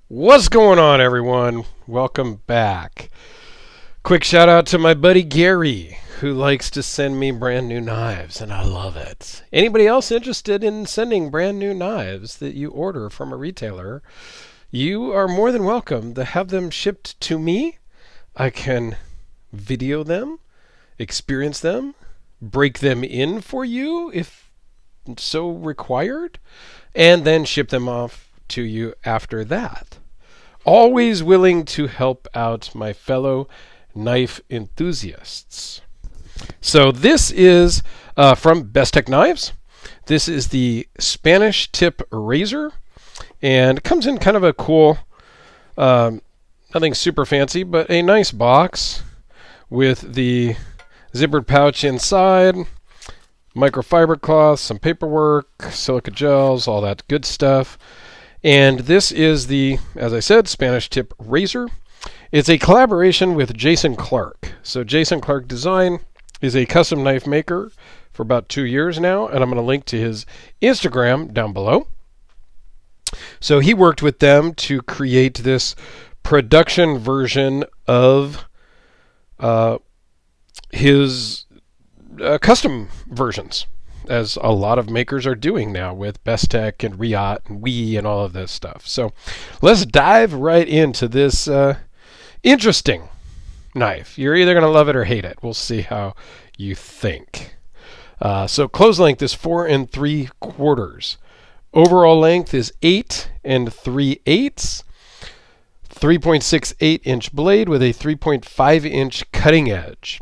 What's going on, everyone? Welcome back. Quick shout out to my buddy Garey, who likes to send me brand new knives, and I love it. Anybody else interested in sending brand new knives that you order from a retailer, you are more than welcome to have them shipped to me. I can video them, experience them, break them in for you if so required, and then ship them off to you after that. Always willing to help out my fellow knife enthusiasts. So this is from Bestech Knives. This is the Spanish tip razor, and it comes in kind of a cool, nothing super fancy, but a nice box with the zippered pouch inside, microfiber cloth, some paperwork, silica gels, all that good stuff. And this is the, as I said, Spanish tip razor. It's a collaboration with Jason Clark. So Jason Clark Design is a custom knife maker for about 2 years now, and I'm going to link to his Instagram down below. So he worked with them to create this production version of his custom versions, as a lot of makers are doing now with Bestech and Riot and Wii and all of this stuff. So let's dive right into this interesting knife. You're either going to love it or hate it. We'll see how you think. So close length is 4 3/4. Overall length is 8 3/8. 3.68 inch blade with a 3.5 inch cutting edge.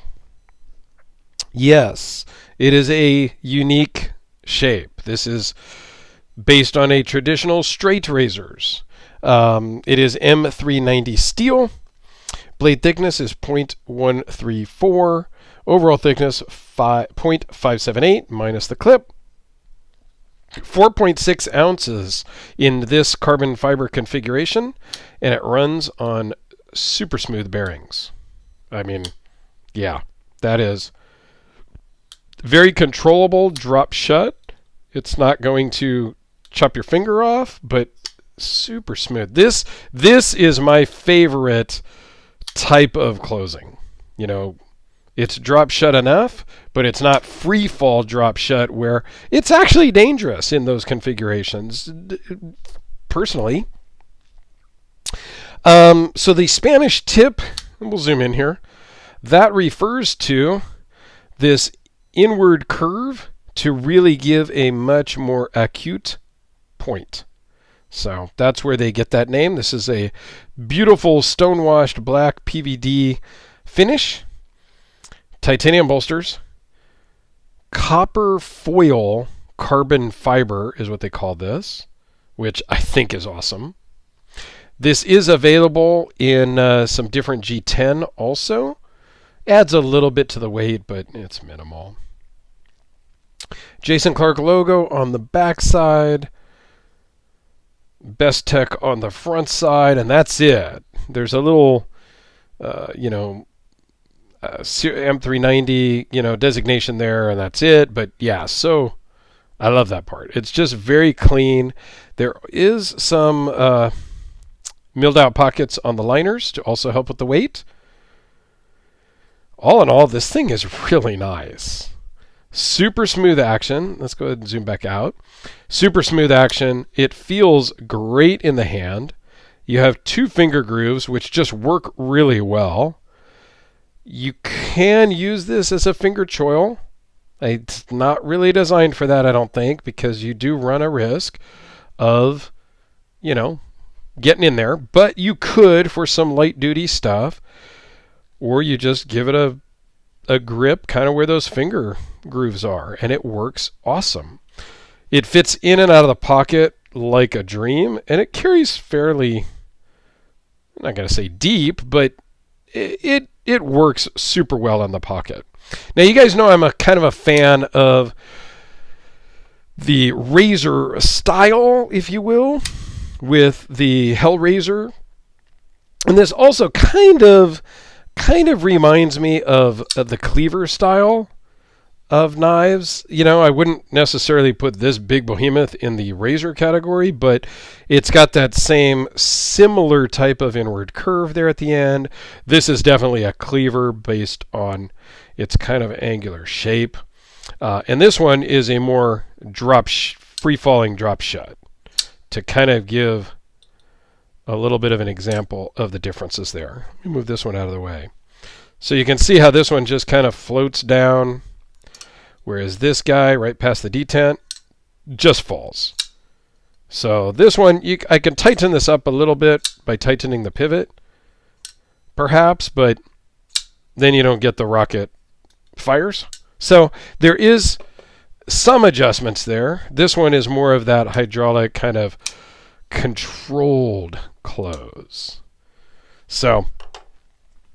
Yes, it is a unique shape. This is based on a traditional straight razors. It is M390 steel. Blade thickness is 0.134. Overall thickness 0.578 minus the clip. 4.6 ounces in this carbon fiber configuration, and it runs on super smooth bearings. I mean, yeah, that is very controllable, drop shut. It's not going to chop your finger off, but super smooth. This is my favorite type of closing. You know, it's drop shut enough, but it's not free fall drop shut where it's actually dangerous in those configurations, personally. So the Spanish tip, we'll zoom in here, that refers to this inward curve to really give a much more acute point. So that's where they get that name. This is a beautiful stonewashed black PVD finish. Titanium bolsters. Copper foil carbon fiber is what they call this, which I think is awesome. This is available in some different G10 also. Adds a little bit to the weight, but it's minimal. Jason Clark logo on the back side. Bestech on the front side, and that's it. There's a little, M390, designation there, and that's it. But yeah, so I love that part. It's just very clean. There is some milled out pockets on the liners to also help with the weight. All in all, this thing is really nice. Super smooth action. Let's go ahead and zoom back out. Super smooth action. It feels great in the hand. You have 2 finger grooves, which just work really well. You can use this as a finger choil. It's not really designed for that, I don't think, because you do run a risk of, getting in there. But you could for some light duty stuff, or you just give it a grip kind of where those finger grooves are, and it works awesome. It fits in and out of the pocket like a dream, and it carries fairly, I'm not going to say deep, but it works super well in the pocket. Now, you guys know I'm a kind of a fan of the razor style, if you will, with the Hellraiser, and this also kind of reminds me of the cleaver style of knives. You know, I wouldn't necessarily put this big behemoth in the razor category, but it's got that same similar type of inward curve there at the end. This is definitely a cleaver based on its kind of angular shape. And this one is a more free-falling drop shut to kind of give a little bit of an example of the differences there. Let me move this one out of the way. So you can see how this one just kind of floats down, whereas this guy right past the detent just falls. So this one, I can tighten this up a little bit by tightening the pivot, perhaps, but then you don't get the rocket fires. So there is some adjustments there. This one is more of that hydraulic kind of controlled close. So,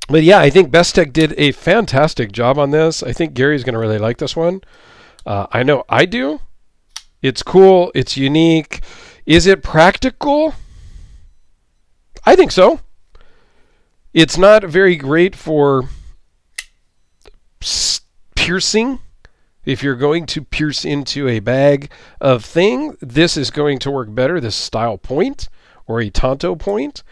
but yeah, I think Bestech did a fantastic job on this. I think Gary's going to really like this one. I know I do. It's cool. It's unique. Is it practical? I think so. It's not very great for piercing. If you're going to pierce into a bag of thing, this is going to work better, this style point or a tanto point.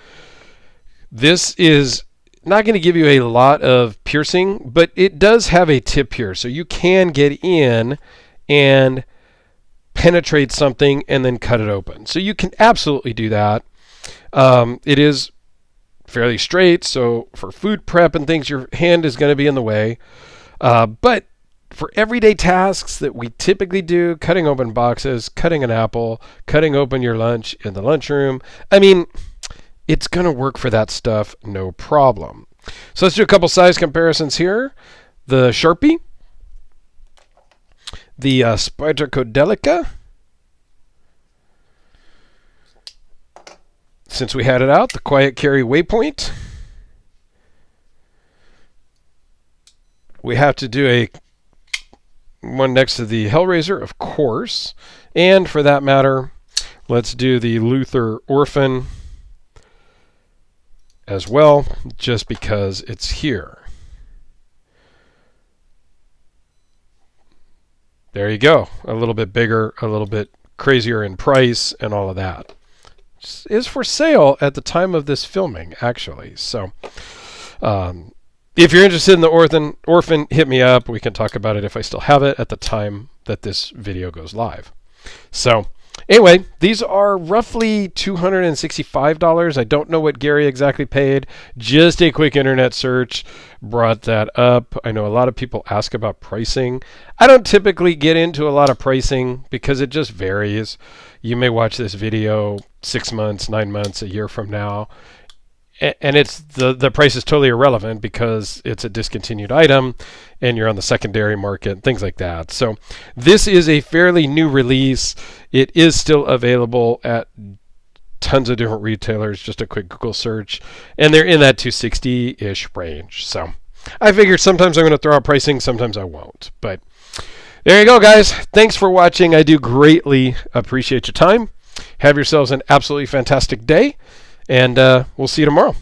This is not going to give you a lot of piercing, but it does have a tip here. So you can get in and penetrate something and then cut it open. So you can absolutely do that. It is fairly straight, so for food prep and things, your hand is going to be in the way. But for everyday tasks that we typically do, cutting open boxes, cutting an apple, cutting open your lunch in the lunchroom, I mean, it's going to work for that stuff, no problem. So let's do a couple size comparisons here. The Sharpie, the Spyderco. Since we had it out, the Quiet Carry Waypoint. We have to do a one next to the Hellraiser, of course. And for that matter, let's do the Luther Orphan as well, just because it's here. There you go. A little bit bigger, a little bit crazier in price, and all of that. Is for sale at the time of this filming, actually. So, if you're interested in the Orphan, hit me up. We can talk about it if I still have it at the time that this video goes live. So, anyway, these are roughly $265. I don't know what Garey exactly paid. Just a quick internet search brought that up. I know a lot of people ask about pricing. I don't typically get into a lot of pricing because it just varies. You may watch this video 6 months, 9 months, a year from now, and it's the price is totally irrelevant because it's a discontinued item and you're on the secondary market, things like that. So this is a fairly new release. It is still available at tons of different retailers, just a quick Google search, and they're in that 260-ish range. So I figured sometimes I'm going to throw out pricing, sometimes I won't. But there you go, guys. Thanks for watching. I do greatly appreciate your time. Have yourselves an absolutely fantastic day, and we'll see you tomorrow.